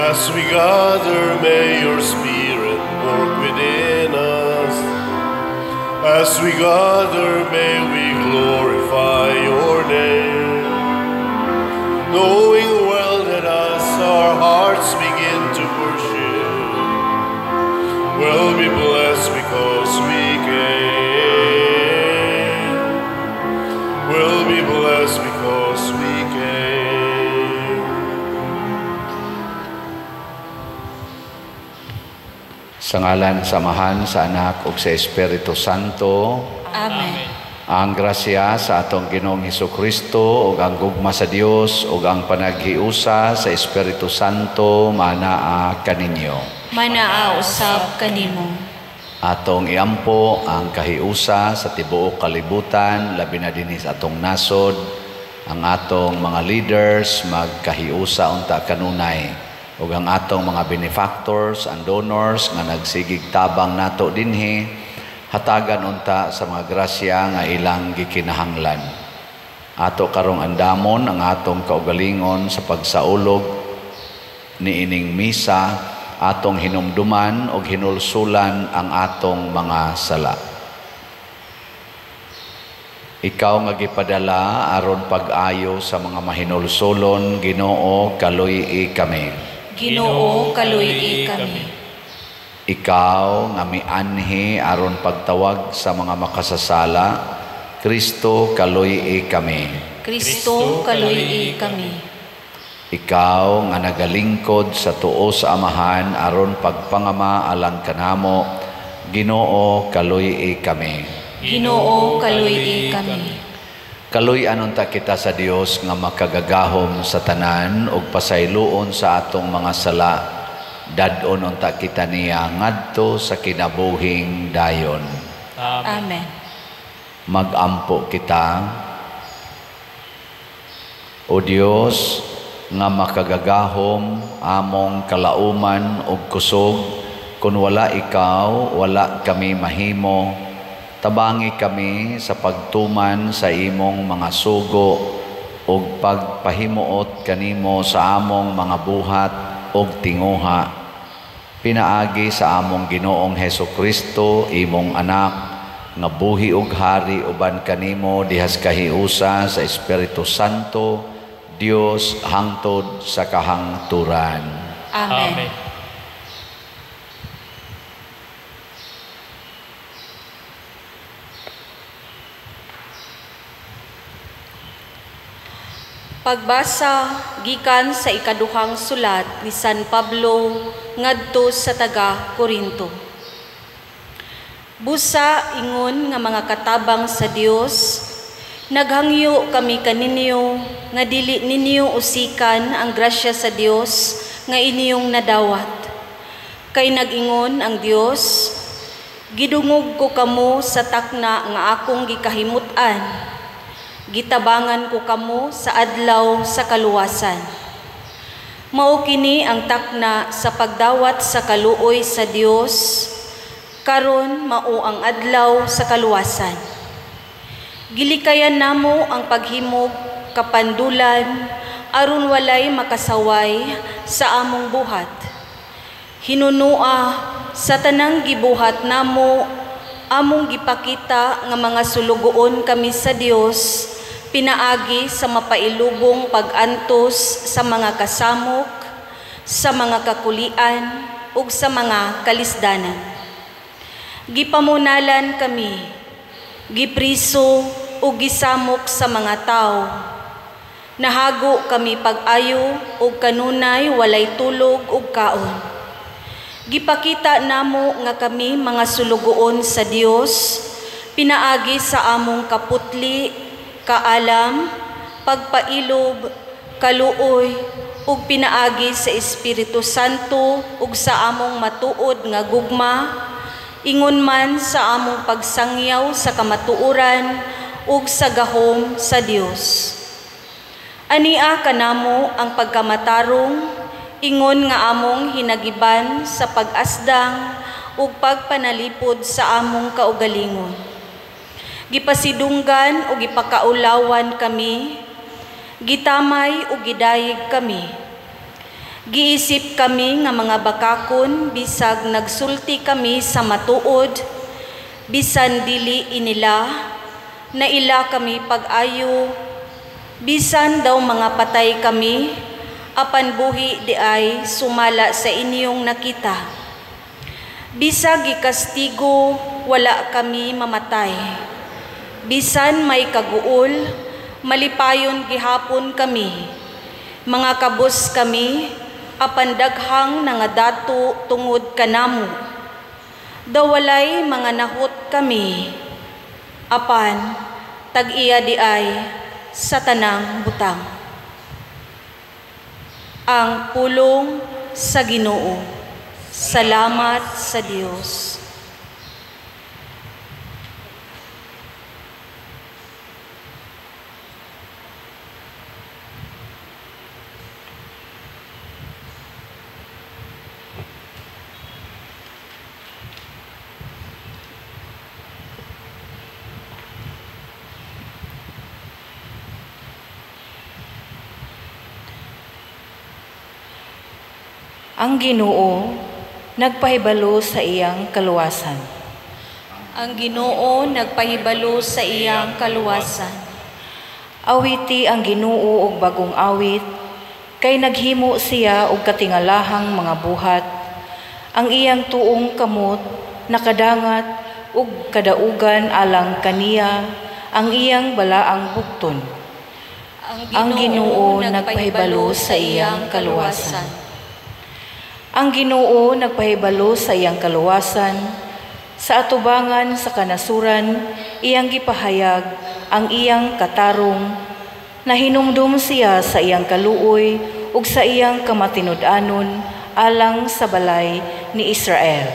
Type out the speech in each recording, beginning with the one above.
As we gather, may your Spirit work within us. As we gather, may we glorify your name, knowing well that as our hearts begin to worship, we'll be blessed because we came. We'll be blessed because we came. Sa ngalan, samahan sa Anak ug sa Espiritu Santo. Amen. Ang grasya sa atong Ginoong Hesukristo ug ang gugma sa Dios ug ang panaghiusa sa Espiritu Santo manaa kaninyo. Manaa usab kanimo. Atong iampo ang kahiusa sa tibuok kalibutan, labi na dinhi sa atong nasod. Ang atong mga leaders magkahiusa unta kanunay, ug ang atong mga benefactors and donors nga nagsigig tabang nato dinhi, hatagan unta sa mga grasya nga ilang gikinahanglan. Ato karong andamon ang atong kaugalingon sa pagsaulog niining misa, atong hinumduman o hinulsulan ang atong mga sala. Ikaw nga gipadala aron pag-ayo sa mga mahinulsulon, Ginoo, kaluy-i kami. Ginoo, kaluy-i kami. Ikaw nga mianhi aron pagtawag sa mga makasasala, Kristo, kaluy-i kami. Kristo, kaluy-i kami. Ikaw nga nagalingkod sa tuo sa Amahan aron pagpangama alang kanamo, Ginoo, kaluy-i kami. Ginoo, kaluy-i kami. Kaluy-an unta kita sa Dios nga makagagahom sa tanan ug pasayloon sa atong mga sala. Dadon unta kita niya ngadto sa kinabuhing dayon. Amen. Magampo kita. O Dios nga makagagahom among kalauman ug kusog, kun wala ikaw, wala kami mahimo. Tabangi kami sa pagtuman sa imong mga sugo ug pagpahimuot kanimo sa among mga buhat ug tinguha. Pinaagi sa among Ginoong Hesukristo, imong anak, nga buhi ug hari uban kanimo dihas kahiusa sa Espiritu Santo, Dios hangtod sa kahangturan. Amen. Pagbasa gikan sa ikaduhang sulat ni San Pablo ngadto sa taga Corinto. Busa ingon nga mga katabang sa Dios, naghangyo kami kaninyo nga dili ninyo usikan ang grasya sa Dios nga inyong nadawat. Kay nagingon ang Dios, gidungog ko kamo sa takna nga akong gikahimutan. Gitabangan ko kamo sa adlaw sa kaluwasan. Mao kini ang takna sa pagdawat sa kaluoy sa Dios, karon mao ang adlaw sa kaluwasan. Gilikayan namo ang paghimog kapandulan aron walay makasaway sa among buhat. Hinunua sa tanang gibuhat namo among gipakita nga mga sulugoon kami sa Dios, pinaagi sa mapailubong pag-antos sa mga kasamok, sa mga kakulian, ug sa mga kalisdanan. Gipamunalan kami, gipriso ug gisamok sa mga tao. Nahago kami pag-ayo ug kanunay walay tulog ug kaon. Gipakita namo nga kami mga sulugoon sa Dios, pinaagi sa among kaputli, kaalam, pagpailob, kaluoy, ug pinaagi sa Espiritu Santo ug sa among matuod nga gugma, ingon man sa among pagsangyaw sa kamatuoran ug sa gahom sa Dios. Ania kanamo ang pagkamatarong, ingon nga among hinagiban sa pag-asdang ug pagpanalipod sa among kaugalingon. Gipasidunggan ug gipakaulawan kami, gitamay ug gidayeg kami. Giisip kami nga mga bakakon bisag nagsulti kami sa matuod, bisan dili inila, na ila kami pag-ayo, bisan daw mga patay kami, apan buhi di ay sumala sa inyong nakita. Bisag ikastigo, wala kami mamatay. Bisan may kaguol, malipayon gihapon kami. Mga kabus kami, apan daghang nangadato tungod kanamo. Dawalay mga nahut kami, apan tag-iya di ay sa tanang butang. Ang pulong sa Ginoo. Salamat sa Dios. Ang Ginoo nagpahibalo sa iyang kaluwasan. Ang Ginoo nagpahibalo sa iyang kaluwasan. Awiti ang Ginoo og bagong awit, kay naghimo siya og katingalahang mga buhat. Ang iyang tuong kamot nakadangat og kadaugan alang kaniya, ang iyang balaang bukton. Ang Ginoo nagpahibalo sa iyang kaluwasan. Ang Ginoo nagpahibalo sa iyang kaluwasan, sa atubangan sa kanasuran, iyang gipahayag ang iyang katarong, na hinumdum siya sa iyang kaluoy ug sa iyang kamatinud-anon alang sa balay ni Israel.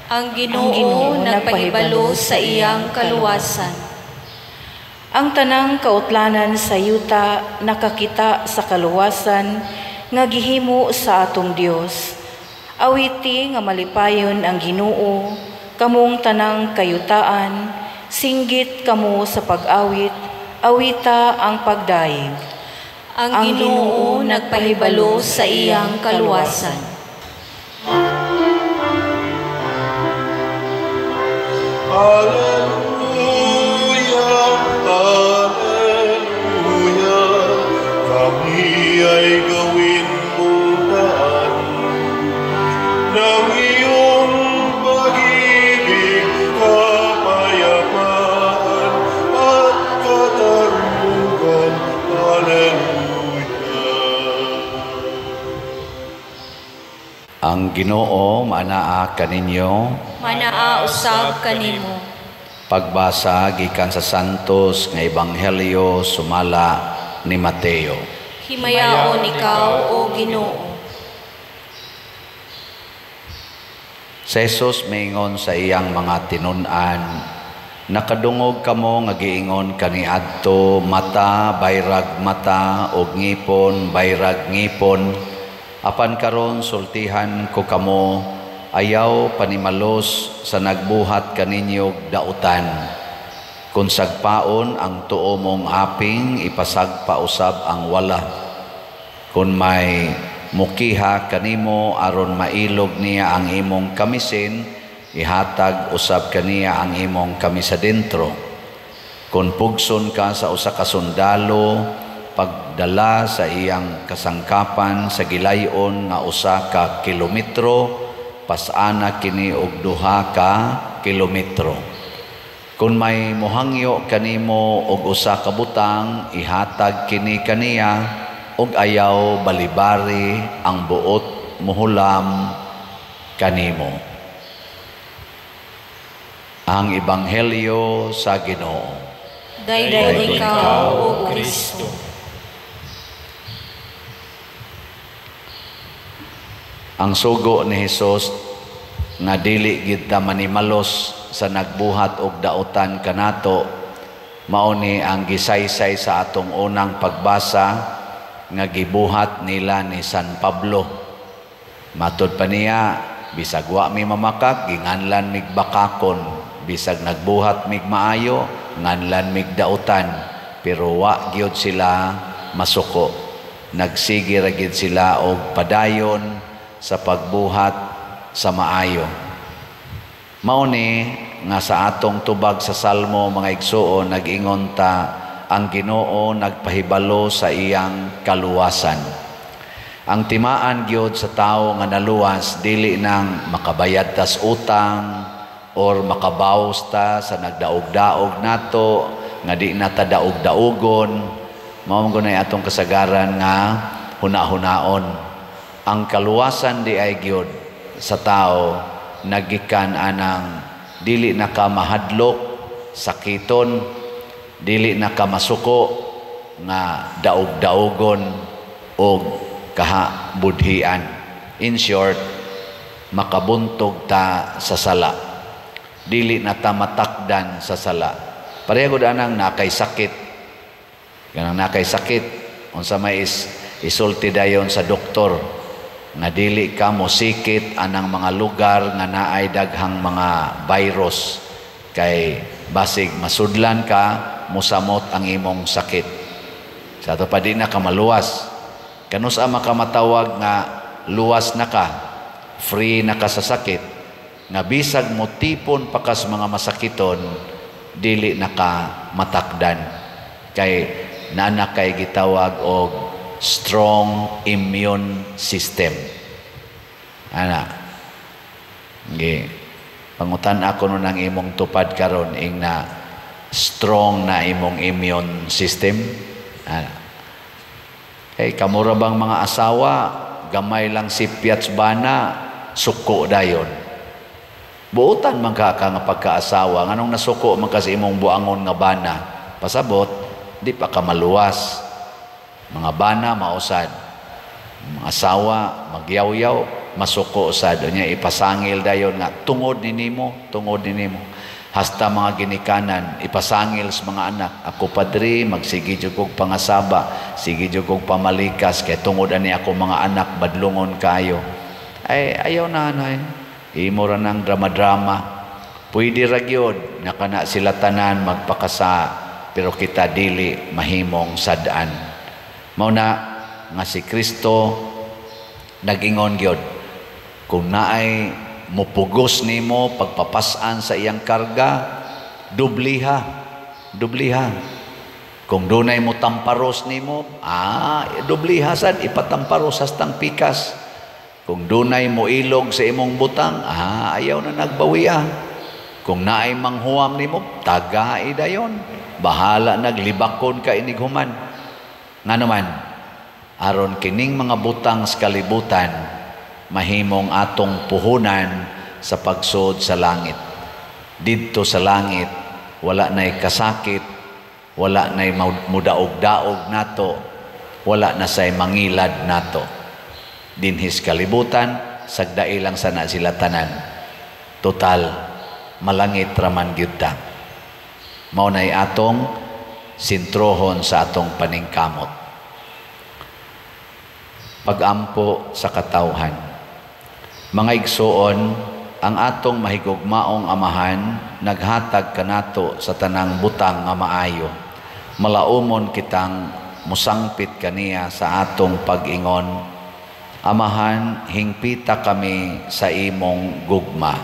Ang Ginoo nagpahibalo sa iyang kaluwasan. Ang tanang kautlanan sa yuta nakakita sa kaluwasan nga gihimo sa atong Dios. Awiti nga malipayon ang Ginoo, kamong tanang kayutaan, singgit kamo sa pag-awit, awita ang pagdaig. Ang Ginoo nagpahibalo sa iyang kaluwasan. Hallelujah, hallelujah, kami ay gawin mong daan ng iyong pag-ibig, kapayapaan at katarungan. Hallelujah. Ang Ginoo manaa kaninyo. Manaa usab kanimo. Pagbasa gikan sa Santos nga Ebanghelyo sumala ni Mateo. Himayaon ikaw, O Ginoo. Si Jesus maingon sa iyang mga tinun-an, nakadungog kamo nga giingon kaniadto, mata bayrag mata og ngipon bayrag ngipon. Apan karon sultihan ko kamo, ayaw panimalos sa nagbuhat kaninyog dautan. Kung sagpaon ang tuo mong aping, ipasagpa usab ang wala. Kung may mukiha kanimo aron mailog niya ang imong kamisin, ihatag usab kaniya ang imong kamisa dentro. Kung pugson ka sa usa ka sundalo, pagdala sa iyang kasangkapan sa gilayon nga usa ka kilometro, pasana kini og 2 ka kilometro. Kung may mohangyo kanimo og usa ka butang, ihatag kini kaniya, og ayaw balibari ang buot muhulam kanimo. Ang Ebanghelyo sa Ginoo. Dayday ikaw, O Kristo. Ang sugo ni Hesus nga dili gid ta manimalos sa nagbuhat og dautan kanato, mao ni ang gisaysay sa atong unang pagbasa nga gibuhat nila ni San Pablo. Matud pa niya, bisag wa mi mamakak, ginganlan mig bakakon, bisag nagbuhat mig maayo, nganlan mig dautan, pero wa gyud sila masuko. nagsige ra gid sila og padayon sa pagbuhat sa maayo. Mao ni nga sa atong tubag sa Salmo mga igsuon nag-ingon ta ang Ginoo nagpahibalo sa iyang kaluwasan. Ang timaan gyud sa tawo nga naluwas dili nang makabayad tas utang or makabawas ta sa nagdaog-daog nato nga di na ta daog-daogon. Mao gunay atong kasagaran nga huna-hunaon. Ang kaluwasan di ay gyud sa tao nagikan anang dili na ka mahadlok, sakiton, dili na ka masuko nga daog-daogon o kahabudhian. In short, makabuntog ta sa sala. Dili na ta matakdan sa sala. Pareho anang nakay sakit. Ganang nakay sakit. Unsa may isulti dayon sa doktor nga dili ka mosikit anang mga lugar nga naay daghang mga virus kay basig masudlan ka musamot ang imong sakit. Sa ato pa di na ka maluwas. Kanus ama ka matawag nga luwas na ka, free na ka sa sakit, nga bisag mo tipon pakas mga masakiton, dili na ka matakdan. Kay nana kay gitawag og strong immune system. Ana. Pangutan ako nun ang imong tupad karon ing na strong na imong immune system. Ana. Kay kamura bang mga asawa, gamay lang si Piats Bana, suko dayon. Buutan man ka nga pagkaasawa, nganong nasuko man ka sa imong buangon nga bana, pasabot, di pa ka maluwas. Mga bana, mausad. Mga asawa, magyaw-yaw, masuko usad. Niya ipasangil dayon nga, tungod ni nimo. Hasta mga ginikanan, ipasangil sa mga anak. Ako padri, magsige jud kog pangasaba, sige jud kog pamalikas, kay tungod ani ako mga anak, badlungon kayo. Ay, ayaw na, imo ra ng drama-drama. Pwede ra gyud nakana sila tanan magpakasa, pero kita dili mahimong sadaan. Mao na nga si Kristo nag-ingon gyud, kung naay mupugos nimo pagpapasan sa iyang karga, dubliha. Kung dunay mo tamparos nimo, dubliha sad ipatamparos hastang pikas. Kung dunay mo ilog sa imong butang, ayaw na nagbawiya. Kung naay manghuam nimo, tagai dayon. Bahala naglibakon ka inighuman. Nga naman, aron kining mga butang sa kalibutan, mahimong atong puhunan sa pagsud sa langit. Didto sa langit, wala na'y kasakit, wala na'y mudaog-daog nato, wala na say mangilad nato. Dinhis kalibutan, sagdai lang sana sila tanan. Total, malangit raman gyud ta. Mao na'y atong sintrohon sa atong paningkamot. Pagampo sa katawhan. Mga igsuon, ang atong mahigugmaong amahan naghatag kanato sa tanang butang nga maayo. Malaumon kitang musangpit kaniya sa atong pag-ingon, Amahan, hingpita kami sa imong gugma.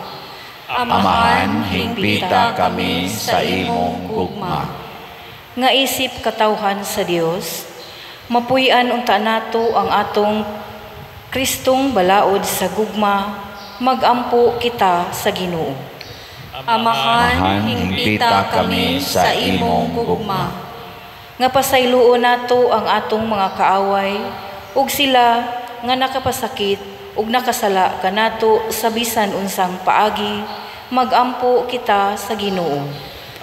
Amahan, hingpita kami sa imong gugma. Nga isip katawhan sa Dios, mapuy-an unta nato ang atong Kristong balaod sa gugma, magampo kita sa Ginoo. Amahan, hingpita kami sa imong gugma. Nga pasayloon nato ang atong mga kaaway, ug sila nga nakapasakit ug nakasala kanato sa bisan unsang paagi, magampo kita sa Ginoo.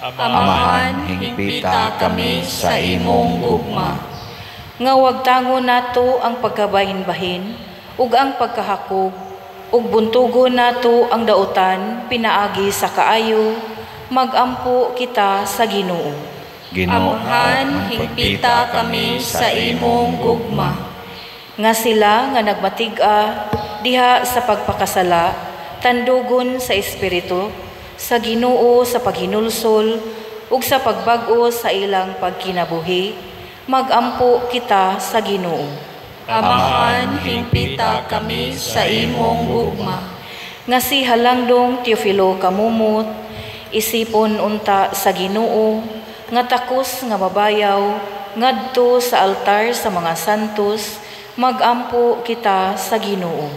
Amahan, hingpita kami sa imong gugma. Nga wagtango nato ang pagkabahin-bahin, ug ang pagkahakog, ug buntugon nato ang dautan pinaagi sa kaayo, magampo kita sa Ginoo. Amahan, hingpita kami sa imong gugma. Nga sila nga nagmatiga diha sa pagpakasala, tandugon sa espiritu, sa Ginoo sa paghinulsol, ug sa pagbag-o sa ilang pagkinabuhi, magampo kita sa Ginoo. Amahan, hingpita kami sa imong gugma. Nga si Halangdong Teofilo Kamumot, isipon unta sa Ginoo, nga takos nga mabayaw, ngadto sa altar sa mga santos, magampo kita sa Ginoo.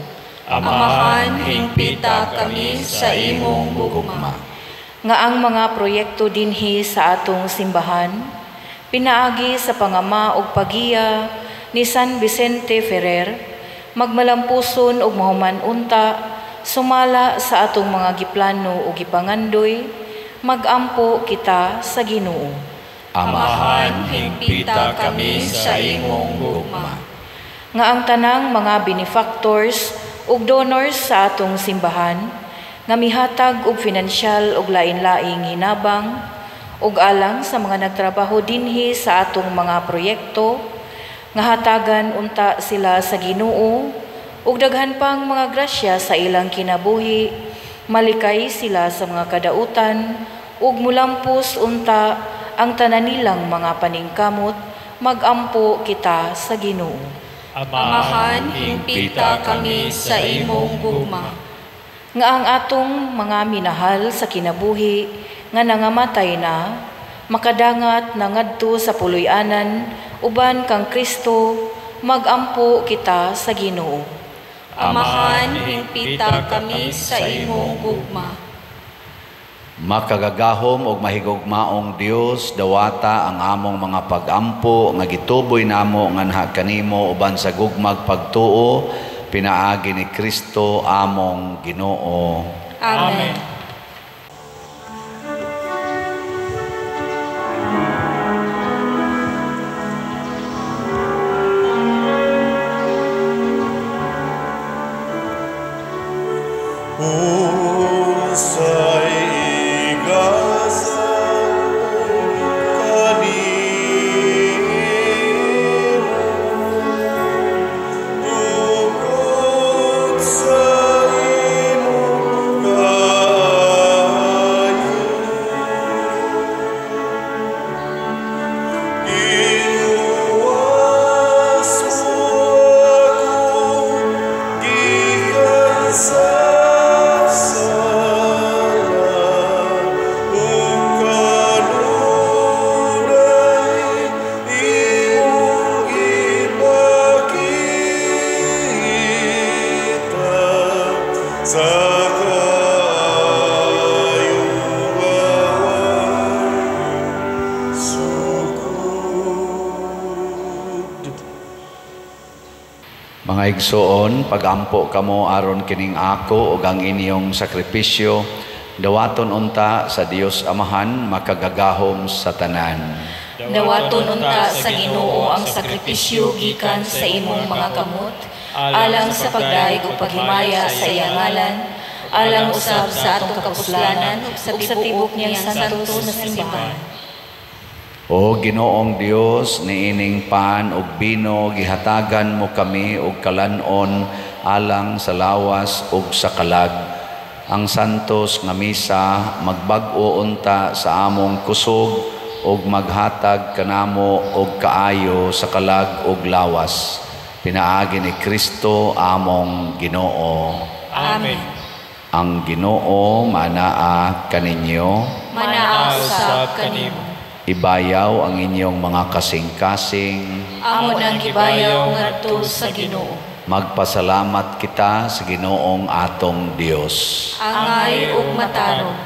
Amahan, hingpita kami sa imong gugma. Nga ang mga proyekto dinhi sa atong simbahan, pinaagi sa pangama ug pagiya ni San Vicente Ferrer, magmalampuson og mahuman unta, sumala sa atong mga giplano ug gipangandoy, magampo kita sa Ginoo. Amahan, hingpita kami sa imong gugma. Nga ang tanang mga benefactors ug donors sa atong simbahan, nga mihatag og pinansyal ug lain-laing hinabang, ug alang sa mga nagtrabaho dinhi sa atong mga proyekto, nga hatagan unta sila sa Ginoo, ug daghan pang mga grasya sa ilang kinabuhi, malikay sila sa mga kadautan, ug mulampos unta ang tanan nilang mga paningkamot, magampo kita sa Ginoo. Amahan, hingpita kami sa imong gugma. Nga ang atong mga minahal sa kinabuhi, nga nangamatay na, makadangat na ngadto sa puloy-anan, uban kang Kristo, magampo kita sa Ginoo. Amahan, hingpita kami sa imong gugma. Makagagahom og mahigugmaong Dios, dawata ang among mga pag-ampo nga gituboy namo nganha kanimo uban sa gugmag pagtuo, pinaagi ni Kristo among Ginoo. Amen. Mga igsoon, pagampo kamo aron kining ako ug ang inyong sakripisyo, dawaton unta sa Dios Amahan makagagahom sa tanan. Dawaton unta sa Ginoo ang sakripisyo gikan sa imong mga kamot, alang sa pagdaig ug paghimaya sa iyang ngalan, alang usab sa atong kapuslanan ug sa tibok niyang santos na simbahan. O Ginoong Dios, niining pan ug bino gihatagan mo kami og kalanon alang sa lawas ug sa kalag. Ang santos nga misa magbag-o unta sa among kusog ug maghatag kanamo og kaayo sa kalag ug lawas. Pinaagi ni Kristo among Ginoo. Amen. Ang Ginoo manaa kaninyo. Manaa usab kanimo. Ibayaw ang inyong mga kasing-kasing. Amo nang gibayaw ngadto sa Ginoo. Magpasalamat kita sa Ginoong atong Dios. Angay ug matarong.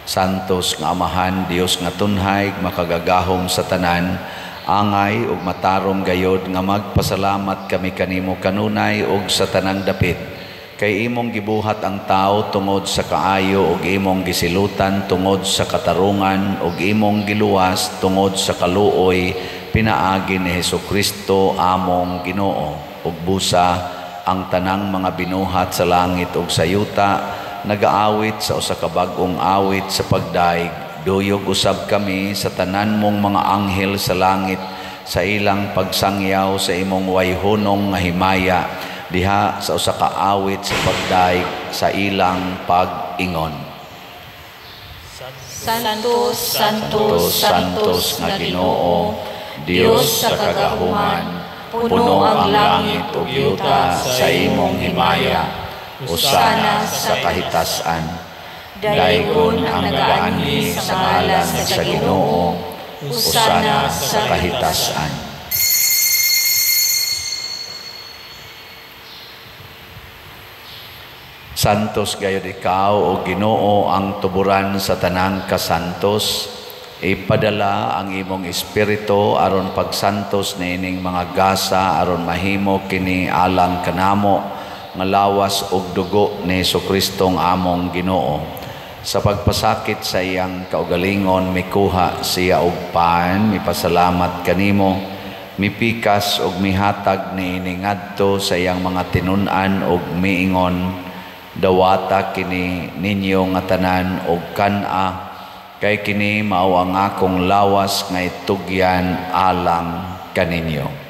Santos nga Amahan, Dios nga tunhay, makagagahom sa tanan, angay ug matarong gayod nga magpasalamat kami kanimo kanunay ug sa tanang dapit. Kay imong gibuhat ang tao tungod sa kaayo ug imong gisilutan tungod sa katarungan ug imong giluwas tungod sa kaluoy, pinaagi ni Hesukristo among Ginoo. Ug busa ang tanang mga binuhat sa langit ug sa yuta, nagaawit sa usa ka bag-ong awit sa pagdaig. Duyog usab kami sa tanan mong mga anghel sa langit sa ilang pagsangyaw sa imong wayhunong nga himaya, diha sa usa ka awit sa pagdaig sa ilang pag-ingon. Santos, Santos, Santos nga Ginoo, Dios sa kagahuman, puno ang langit ug yuta sa imong himaya. Usana sa kahitasan, daygon ang nagaanli sa ngalan sa Ginoo. Usana sa kahitasan. Santos gayud ikaw o Ginoo ang tuburan sa tanang kasantos. Ipadala ang imong espiritu aron pagsantos niining mga gasa aron mahimo kini alang kanamo nga lawas ug dugo ni Jesucristo among Ginoo. Sa pagpasakit sa iyang kaugalingon mikuha siya og paan, mipasalamat kanimo, mipikas ug mihatag niini ngadto sa iyang mga tinun-an ug miingon, dawata kini ninyo nga tanan og kan-a, kay kini mao ang akong lawas nga itugyan alang kaninyo.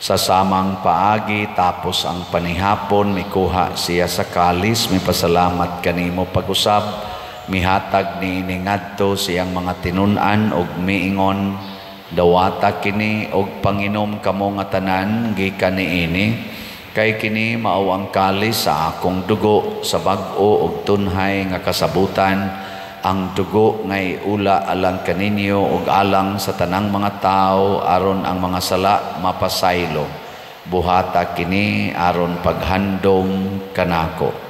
Sa samang paagi tapos ang panihapon mikuha siya sa kalis, mipasalamat kanimo pag-usab, mihatag niini ngadto siyang mga tinun-an og miingon, dawata kini og panginom kamo nga tanan gikan niini, kay kini mao ang kalis sa akong dugo sa bag-o og tunhay nga kasabutan, ang dugo ngay ula alang kaninyo ug alang sa tanang mga tao aron ang mga sala mapasaylo. Buhata kini aron paghandom kanako.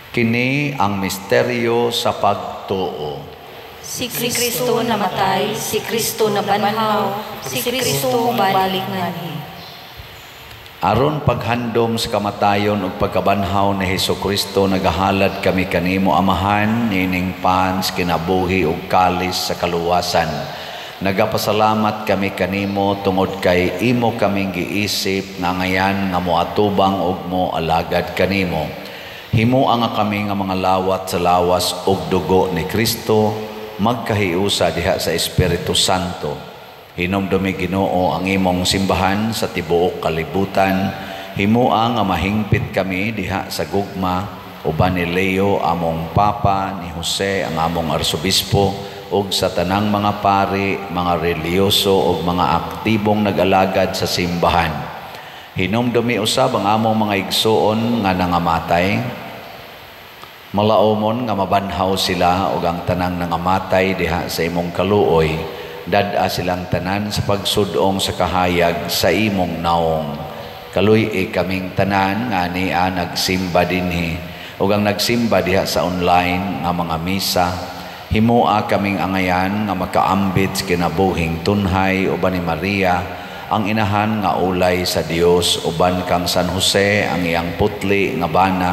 Kini ang misteryo sa pagtuo. Si Kristo namatay, si Kristo nabanhaw, si Kristo balik nganhi. Aron paghandom sa kamatayon ug pagkabanhaw ni Jesucristo, nagahalad kami kanimo Amahan nining pans kinabuhi ug kalis sa kaluwasan. Nagapasalamat kami kanimo tungod kay imo kaming giisip nga ngayan nga moatubang ug mo alagad kanimo. Himo nga kami nga mga lawat sa lawas ug dugo ni Kristo, magkahiusa diha sa Espiritu Santo. Hinumdumi Ginoo ang imong simbahan sa tibuok kalibutan. Himoa nga mahingpit kami diha sa gugma, uban ni Leo among Papa, ni Jose ang among Arsobispo, ug sa tanang mga pari, mga reliyoso ug mga aktibong nag-alagad sa simbahan. Hinumdumi usab ang among mga igsoon nga nangamatay. Malaumon nga mabanhaw sila ug ang tanang nangamatay diha sa imong kaluoy. Dad-a silang tanan sa pagsudong sa kahayag sa imong naong. Kaluy kaming tanan nga niya nagsimba dinhi ug ang nagsimba diha sa online nga mga misa. Himoa kaming angayan nga makaambit sa kinabuhing tunhay uban ni Maria, ang inahan nga ulay sa Dios, uban kang San Jose ang iyang putli nga bana,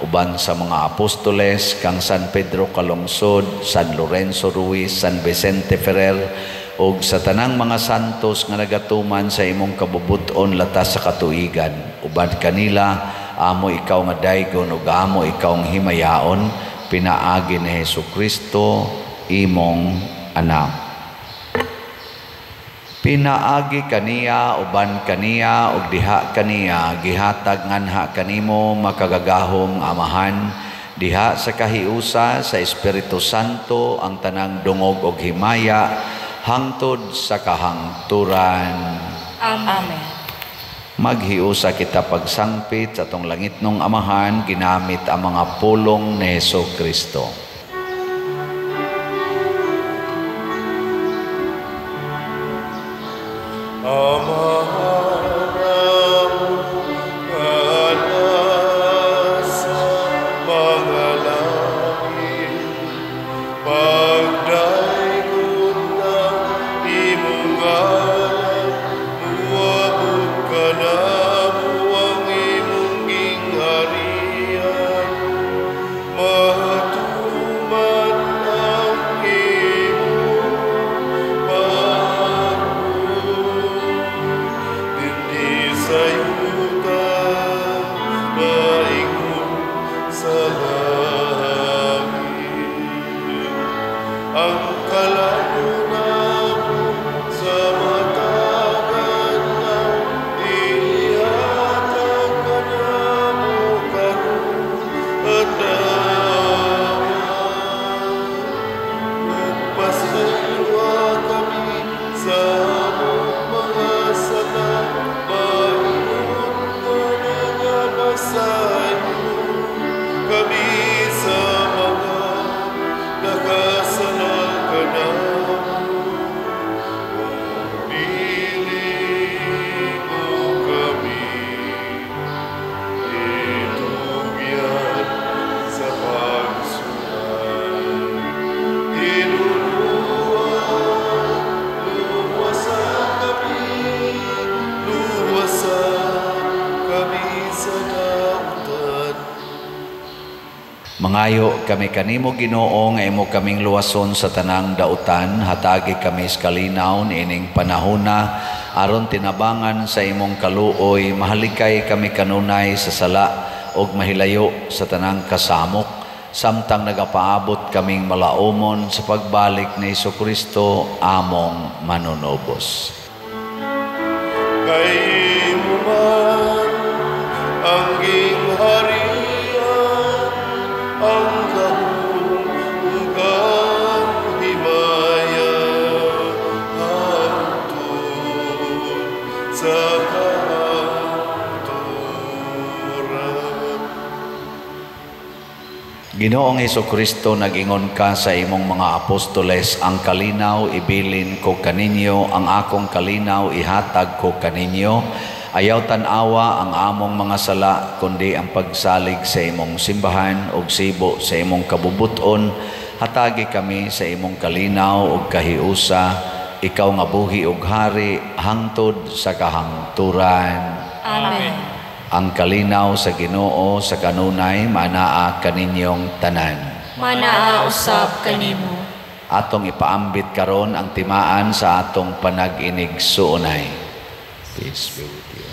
uban sa mga apostoles kang San Pedro Calungsod, San Lorenzo Ruiz, San Vicente Ferrer, ug sa tanang mga santos nga nagatuman sa imong kabubuton latas sa katuigan. Uban kanila amo ikaw nga daygon ug amo ikaw ang himayaon, pinaagi ni Jesucristo imong anak. Pinaagi kaniya, uban kaniya, ug diha kaniya, gihatag nganha kanimo makagagahom Amahan, diha sa kahiusa sa Espiritu Santo ang tanang dungog ug himaya, hangtod sa kahangturan. Amen. Maghiusa kita pagsangpit sa tong langitnong Amahan, ginamit ang mga pulong ni Jesucristo. Matuwa sa inyo, kami sa mga nakasalanan. Mangayo kami kanimo Ginoo nga imo kaming luwason sa tanang dautan, hatagi kami sa kalinaw ining panahona aron tinabangan sa imong kaluoy, mahalikay kami kanunay sa sala ug mahilayo sa tanang kasamok, samtang nagapaabot kaming malaumon sa pagbalik ni Jesucristo among manunobos. Kay mo man ang gingharian, ang kahulugan himaya hangtod sa kahaturan. Ginoong Jesucristo, nag-ingon ka sa imong mga apostoles, ang kalinaw ibilin ko kaninyo, ang akong kalinaw ihatag ko kaninyo. Ayaw tanawa ang among mga sala, kundi ang pagsalig sa imong simbahan ug sibo sa imong kabubuton. Hatagi kami sa imong kalinaw ug kahiusa, ikaw nga buhi ug hari hangtod sa kahangturan. Amen. Ang kalinaw sa Ginoo sa kanunay manaa kaninyong tanan. Manaa usab kanimo. Atong ipaambit karon ang timaan sa atong panag-inig suunay. Peace be with you.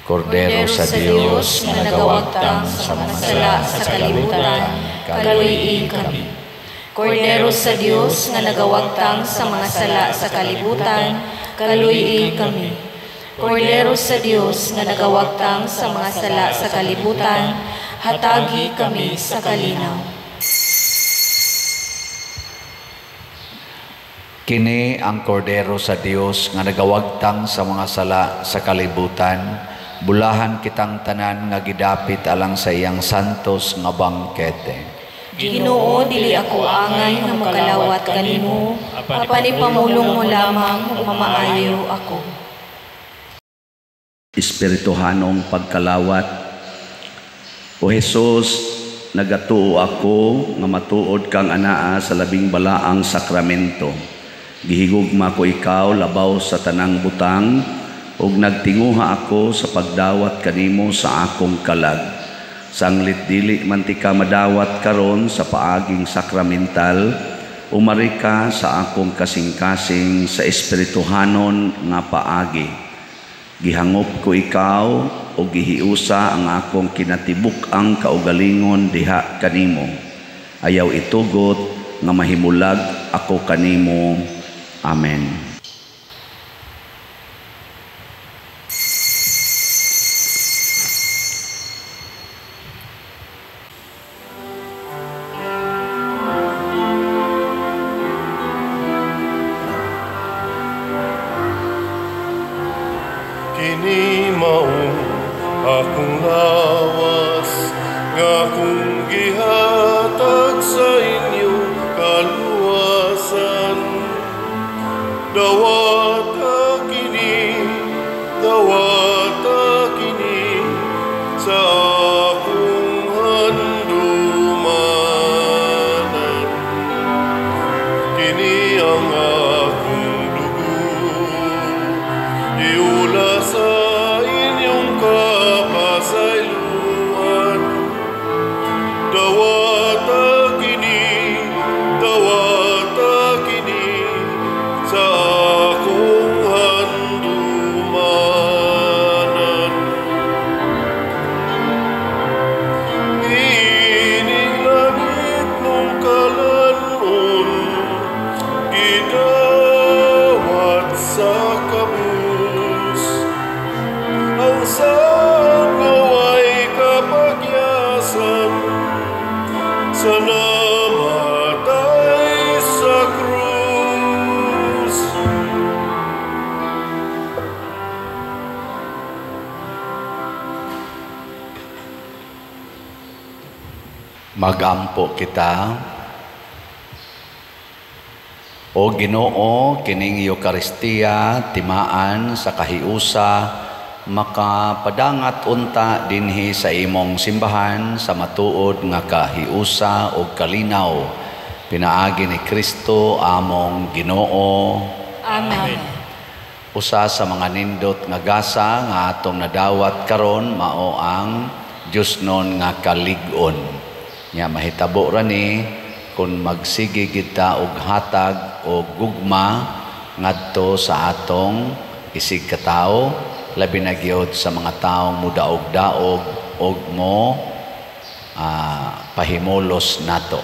Kordero sa Dios nga nagawagtang sa mga sala sa kalibutan, kaluy kami. Kordero sa Dios nga nagawagtang sa mga sala sa kalibutan, kaluy kami. Kordero sa Dios nga nagawagtang sa mga sala sa kalibutan, hatagi kami sa kalinaw. Kini ang kordero sa Dios nga nagawagtang sa mga sala sa kalibutan, bulahan kitang tanan nga gidapit alang sa iyang santos nga bangkete. Ginoo, dili ako angay nga makalawat kanimo, apanipamulong mo lamang ug mamaayo ako. Espirituhanong pagkalawat. O Jesus, nagatuo ako nga matuod kang anaa sa labing balaang sakramento. Gihigugma ko ikaw labaw sa tanang butang, ug nagtinguha ako sa pagdawat kanimo sa akong kalag. Sanglit dili man ti ka madawat karon sa paaging sakramental, umari ka sa akong kasing-kasing sa espirituhanon nga paagi. Gihangop ko ikaw o gihiusa ang akong kinatibuk-ang kaugalingon diha kanimo. Ayaw itugot nga mahimulag ako kanimo. Amen. Kini maong akong lawas, nga kung gihatag sa inyo kaluwasan. Dawata kini sa akong handumanan. Kini ang akong dugo, iula sa inyong kapasayloan. Dawata kini sa akong handumanan. Magampo kita. O Ginoo, kining Eucharistia timaan sa kahiusa, makapadangat unta dinhi sa imong simbahan sa matuod nga kahiusa o kalinaw. Pinaagi ni Kristo among Ginoo. Amen. Usa sa mga nindot nga gasa nga atong nadawat karon mao ang Dios non nga kalig-on. Nya mahitabo ra ni kung magsige kita og hatag o gugma ngadto sa atong isig katawo, labi na gyud sa mga taong mudaog-daog og mo pahimulos nato.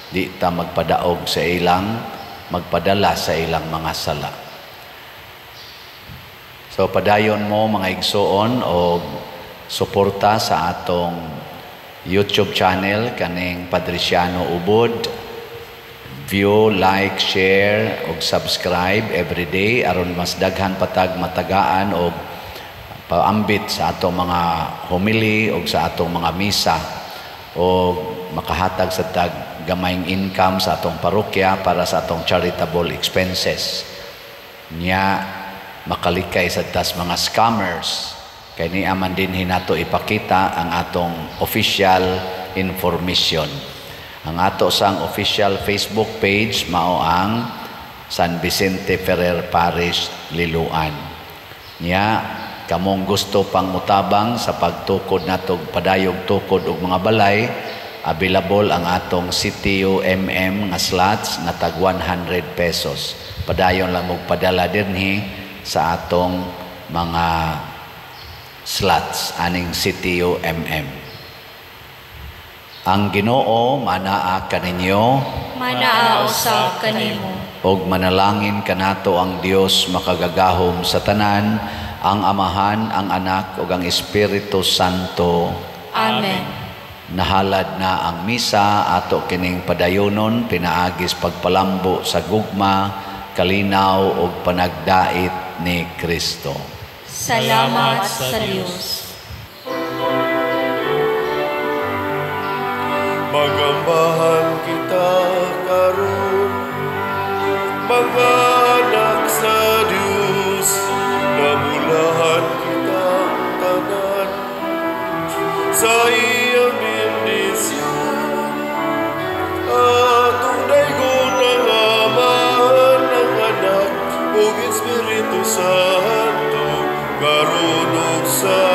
Di ta magpadaog sa ilang, magpadala sa ilang mga sala. So padayon mo mga igsoon o suporta sa atong YouTube channel kaning Padriciano Ubod. View, like, share ug subscribe every day aron mas daghan patag matagaan og paambit sa atong mga homily ug sa atong mga misa o makahatag sa tag gamayng income sa atong parokya para sa atong charitable expenses. Nya makalikay sa tas mga scammers. Kaya ni aman din hinato ipakita ang atong official information. Ang ato sang official Facebook page mao ang San Vicente Ferrer Parish, Liloan. Nya kamong gusto pang mutabang sa pagtukod natog padayog tukod og mga balay, available ang atong CTU nga slots nga tag 100 pesos. Padayon lang magpadala dinhi sa atong mga slots aning CTU Ang Ginoo manaa kaninyo, Manaa usab kanimo. og manalangin kanato ang Dios makagagahom sa tanan, ang Amahan, ang Anak ug ang Espiritu Santo. Amen. Nahalad na ang misa ato kining padayonon pinaagis pagpalambo sa gugma, kalinaw ug panagdait ni Kristo. Salamat sa Diyos. Magambahan kita karon, mga anak sa Diyos, nabulahan kita tanan sa iyang bendisyon. Atong daygon ang Amahan, ang Anak ug Espiritu Santo, karon ug sa